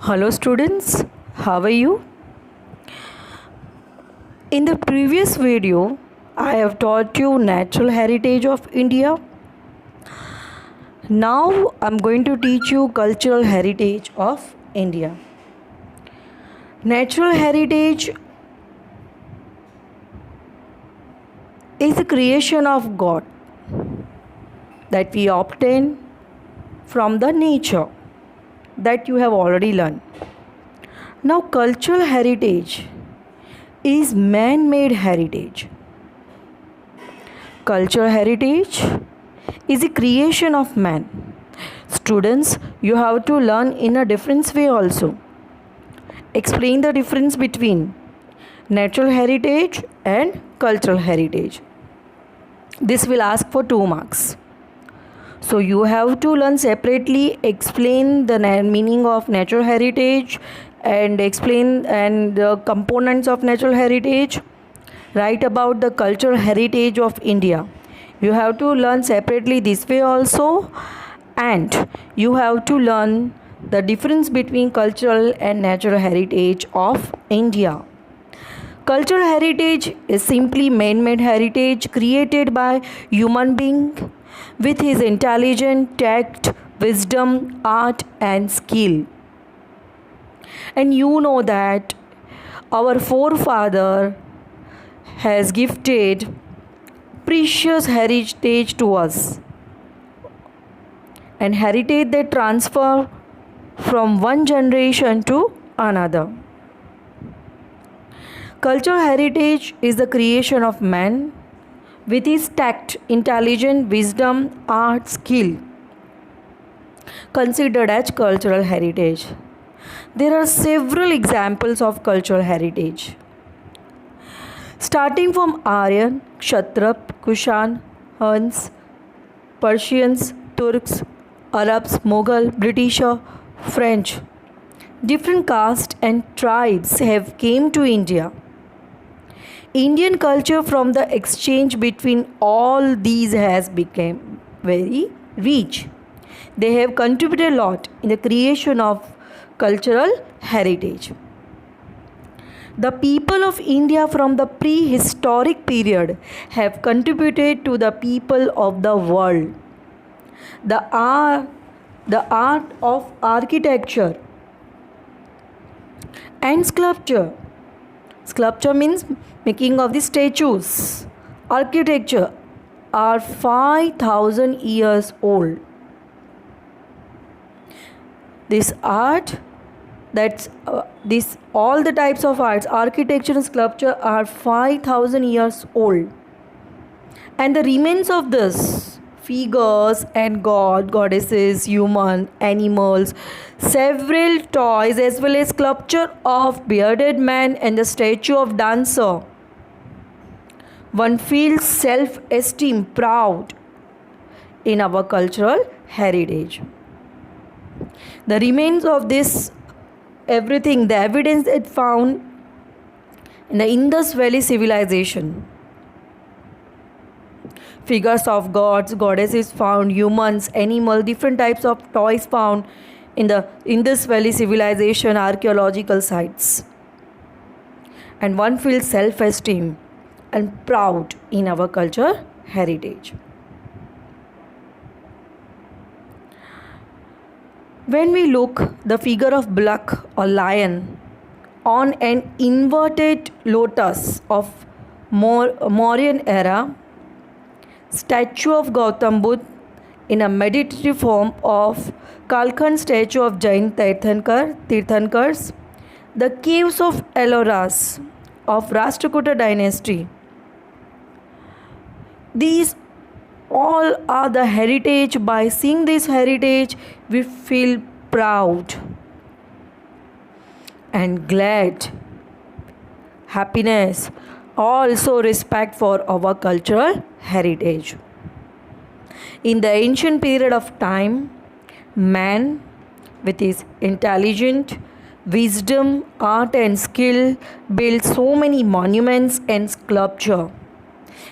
Hello students, how are you? In the previous video, I have taught you natural heritage of India. Now I'm going to teach you cultural heritage of India. Natural heritage is the creation of God that we obtain from the nature that you have already learned. Now cultural heritage is man-made heritage. Cultural heritage is the creation of man. Students, you have to learn in a different way also. Explain the difference between natural heritage and cultural heritage. This will ask for 2 marks. So you have to learn separately, explain the meaning of natural heritage and explain and the components of natural heritage. Write about the cultural heritage of India. You have to learn separately this way also, and you have to learn the difference between cultural and natural heritage of India. Cultural heritage is simply man-made heritage created by human being with his intelligence, tact, wisdom, art and skill. And you know that our forefather has gifted precious heritage to us, and heritage they transfer from one generation to another. Cultural heritage is the creation of man with his tact, intelligence, wisdom, art, skill, considered as cultural heritage. There are several examples of cultural heritage. Starting from Aryan, Kshatrap, Kushan, Huns, Persians, Turks, Arabs, Mughal, British, French, different castes and tribes have came to India. Indian culture from the exchange between all these has become very rich. They have contributed a lot in the creation of cultural heritage. The people of India from the prehistoric period have contributed to the people of the world. The art of architecture and sculpture. Sculpture means making of the statues. Architecture are 5,000 years old. This art, all the types of arts, architecture and sculpture are 5,000 years old. And the remains of this, figures and goddesses, human, animals, several toys as well as sculpture of bearded man and the statue of dancer. One feels self-esteem, proud in our cultural heritage. The remains of this everything, the evidence it found in the Indus Valley civilization. Figures of gods, goddesses found, humans, animals, different types of toys found in the Indus Valley civilization archaeological sites. And one feels self-esteem and proud in our culture heritage. When we look the figure of bullock or lion on an inverted lotus of Mauryan era, statue of Gautam Buddha in a meditative form of Kalkhand statue of Jain Tirthankars, the caves of Ellora of Rashtrakuta dynasty. These all are the heritage. By seeing this heritage, we feel proud and glad, happiness, also respect for our cultural heritage. In the ancient period of time, man with his intelligence, wisdom, art and skill built so many monuments and sculpture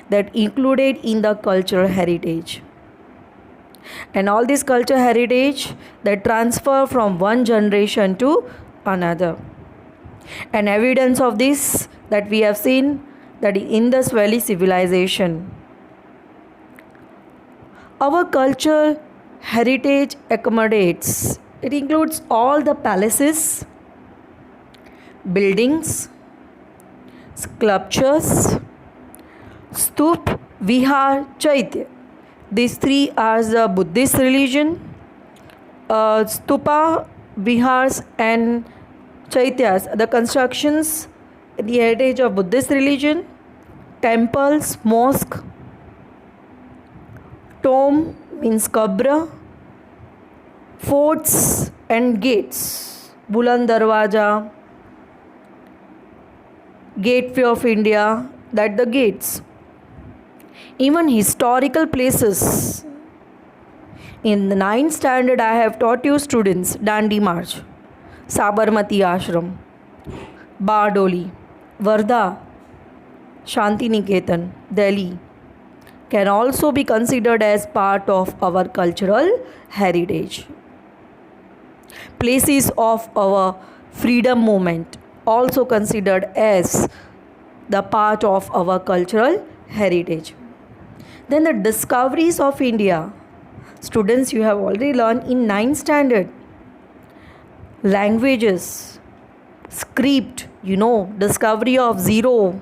that included in the cultural heritage. And all this cultural heritage that transfer from one generation to another. And evidence of this that we have seen that Indus Valley civilization. Our culture heritage accommodates. It includes all the palaces, buildings, sculptures, stup, vihar, chaitya. These three are the Buddhist religion. Stupa, vihars and chaityas, the constructions, the heritage of Buddhist religion, temples, mosque, tomb means kabra, forts and gates, Buland Darwaja, Gateway of India, that the gates. Even historical places. In the 9th standard, I have taught you students Dandi March, Sabarmati Ashram, Bardoli, Wardha, Shanti Niketan, Delhi can also be considered as part of our cultural heritage. Places of our freedom movement also considered as the part of our cultural heritage. Then the discoveries of India. Students, you have already learned in 9th standard. Languages, script, discovery of zero,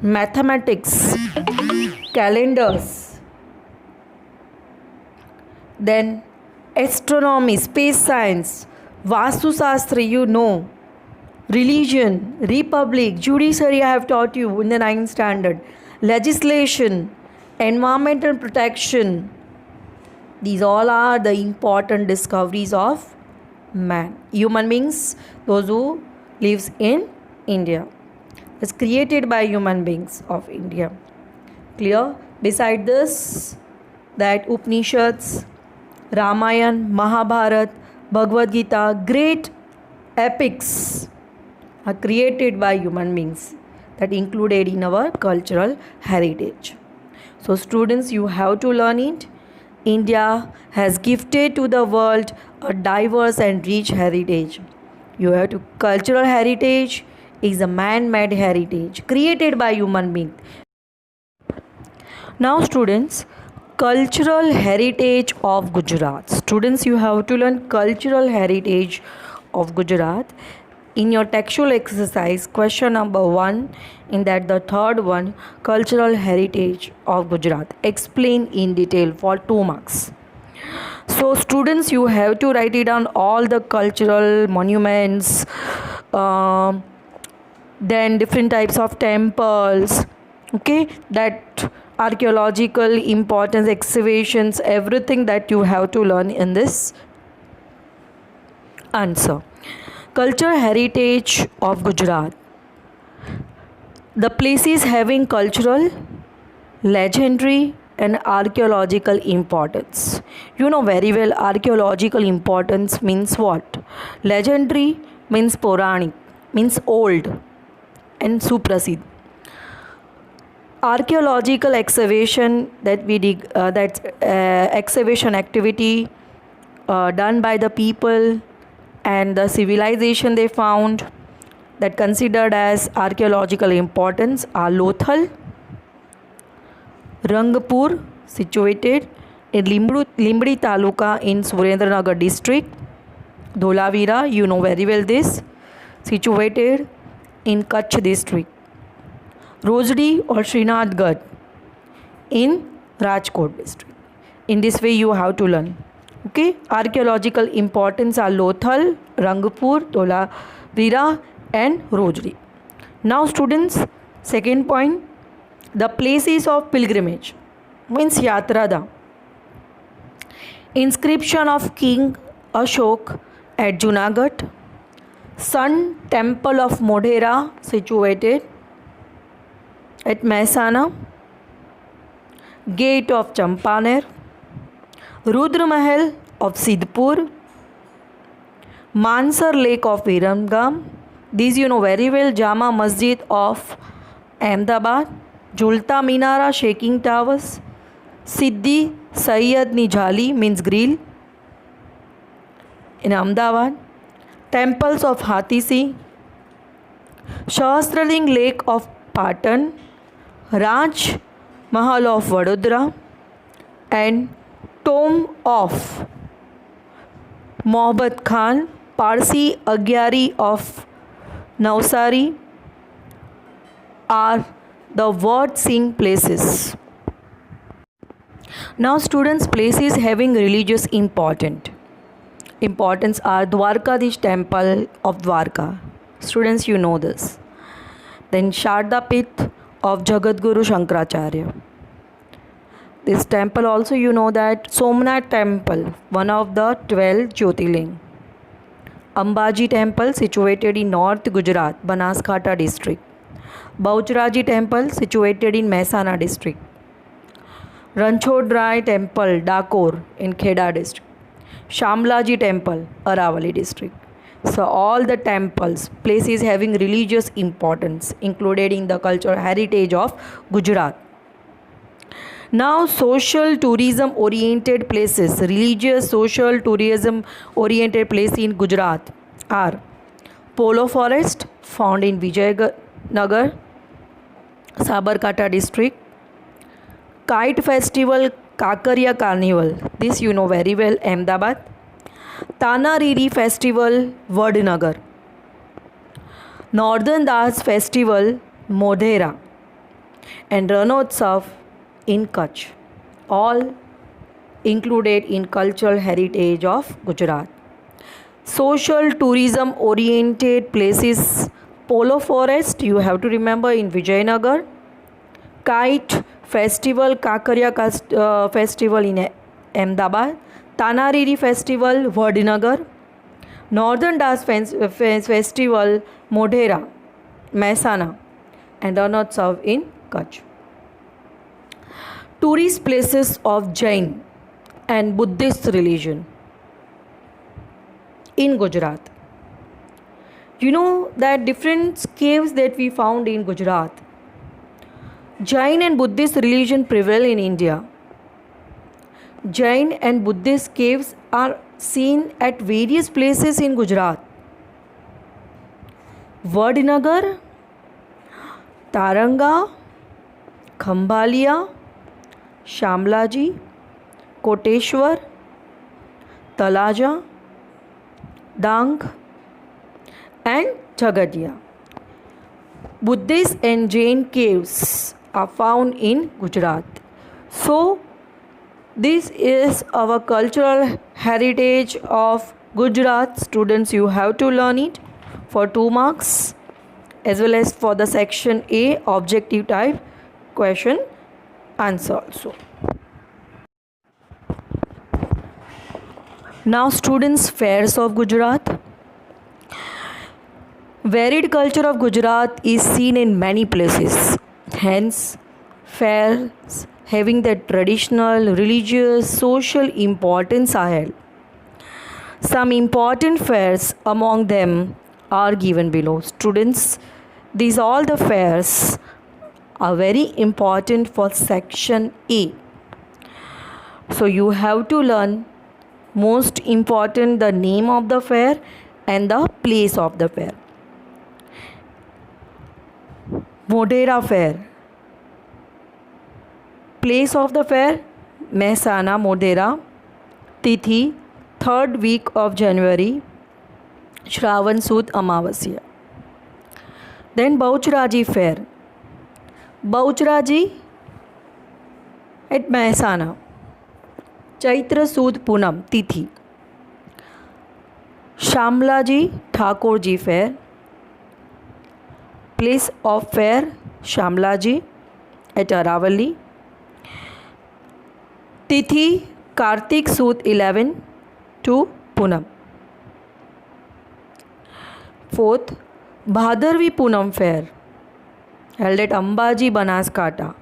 mathematics, calendars. Then astronomy, space science, Vastu Shastra, religion, republic, judiciary I have taught you in the 9th standard, legislation, environmental protection. These all are the important discoveries of man. Human beings, those who lives in India. It's created by human beings of India. Clear? Beside this, that Upanishads, Ramayana, Mahabharata, Bhagavad Gita, great epics are created by human beings that included in our cultural heritage. So students, you have to learn it. India has gifted to the world a diverse and rich heritage. You have to cultural heritage is a man-made heritage created by human being. Now students, cultural heritage of Gujarat. Students, you have to learn cultural heritage of Gujarat. In your textual exercise, question number 1, in that the third one, cultural heritage of Gujarat. Explain in detail for 2 marks. So students, you have to write it down all the cultural monuments, then different types of temples, okay, that archaeological importance, excavations, everything that you have to learn in this answer. Cultural heritage of Gujarat. The places having cultural, legendary and archaeological importance. You know very well archaeological importance means what? Legendary means Puranic, means old and suprasid. Archaeological excavation that we dig, excavation activity done by the people and the civilization they found that considered as archaeological importance are Lothal, Rangpur, situated in Limbadi Taluka in Surendranagar district, Dholavira, you know very well this, situated in Kutch district, Rojdi or Srinathgarh in Rajkot district. In this way you have to learn. Okay, archaeological importance are Lothal, Rangpur, Dholavira and Rojdi. Now students, second point, the places of pilgrimage means Yatrada. Inscription of King Ashok at Junagadh, Sun Temple of Modhera situated at Mehsana, Gate of Champaner, Rudra Mahal of Sidhpur, Mansar Lake of Viramgam. These you know very well. Jama Masjid of Ahmedabad, Julta Minara, Shaking Towers, Siddhi Sayyad Nijali means grill in Ahmedabad, temples of Hathisi, Sahasraling Lake of Patan, Raj Mahal of Vadodara, and tomb of Mohabbat Khan, Parsi Agyari of Navsari are the worth-seeing places. Now students, places having religious importance are Dwarkadish temple of Dwarka. Students, you know this. Then Sharda Pith of Jagadguru Shankaracharya. This temple also you know that Somnath temple, one of the 12 Jyotirling. Ambaji temple situated in North Gujarat, Banaskantha district. Baucharaji temple situated in Mehsana district. Ranchodrai temple, Dakor in Kheda district. Shamlaji temple, Aravali district. So all the temples, places having religious importance included in the cultural heritage of Gujarat. Now social tourism oriented places, religious social tourism oriented places in Gujarat are Polo Forest found in Vijayanagar, Sabarkantha district. Kite festival, Kakaria carnival, this you know very well, Ahmedabad. Tanariri festival, Vadnagar. Northern Das festival, Modhera. And Ranotsav in Kutch, all included in cultural heritage of Gujarat. Social tourism oriented places, Polo Forest, you have to remember in Vijayanagar. Kite festival, Kakaria festival in Ahmedabad. Tanariri festival, Vadnagar. Northern Das festival, Modhera, Mehsana. And Ranotsav in Kutch. Tourist places of Jain and Buddhist religion in Gujarat. You know that different caves that we found in Gujarat. Jain and Buddhist religion prevail in India. Jain and Buddhist caves are seen at various places in Gujarat. Vadnagar, Taranga, Khambhalia, Shamlaji, Koteshwar, Talaja, Dang, and Jagadia. Buddhist and Jain caves are found in Gujarat. So, this is our cultural heritage of Gujarat. Students, you have to learn it for 2 marks as well as for the section A objective type question answer also. Now students, fairs of Gujarat. Varied culture of Gujarat is seen in many places. Hence, fairs having the traditional, religious, social importance are held. Some important fairs among them are given below. Students, these all the fairs are very important for section A. So you have to learn most important the name of the fair and the place of the fair. Modhera fair. Place of the fair, Mehsana, Modhera. Tithi, 3rd week of January, Shravan Sud Amavasya. Then Baucharaji fair. Baucharaji at Mehsana. Chaitra Sud Punam, Tithi. Shamlaji Thakurji fair. Place of fair, Shamlaji at Aravali. Tithi, Kartik Sud 11 to Punam. 4th, Bhadarvi Punam fair held at Ambaji, Banaskantha.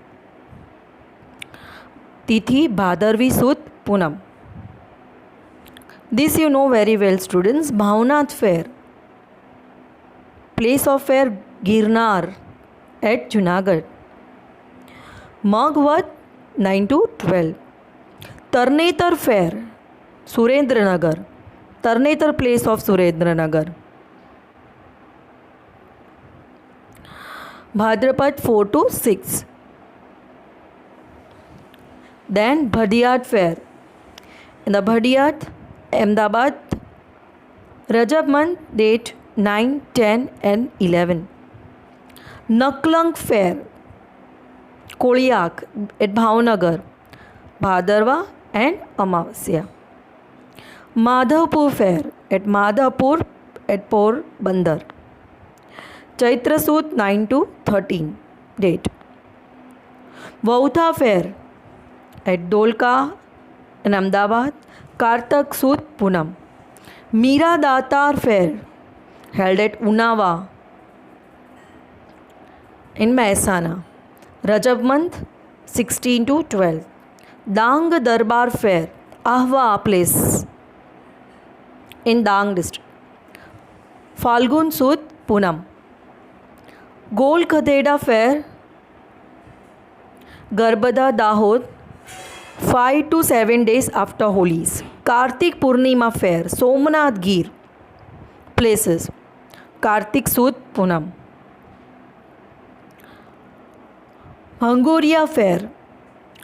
Tithi, Bhadarvi Sud Punam. This you know very well, students. Bhavnath fair. Place of fair, Girnar at Junagadh. Maghat 9 to 12. Tarnetar fair, Surendranagar. Tarnetar place of Surendranagar. Bhadrapad 4 to 6. Then Bhadiyat fair. In the Bhadiyat, Ahmedabad, Rajab month, date 9, 10 and 11. Naklang fair, Koliak at Bhavnagar, Bhadarwa and Amavasya. Madhavpur fair at Madhavpur at Porbandar. Chaitra Sud 9 to 13 date. Vautha fair at Dolka in Ahmedabad, Kartak Sud Punam. Meera Datar fair held at Unava in Mehsana. Rajab month 16 to 12. Dang Darbar fair, Ahwa place in Dang district. Falgun Sud Punam. Gol Khadeda fair, Garbada Dahod 5 to 7 days after Holi's. Kartik Purnima fair, Somnath Gir places. Kartik Sud Punam. Bhangoria fair,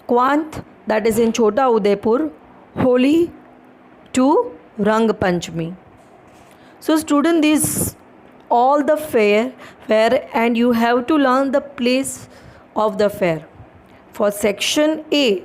Kwant, that is in Chota Udaipur, Holi to Rang Panchami. So student, these all the fair and you have to learn the place of the fair. For section A,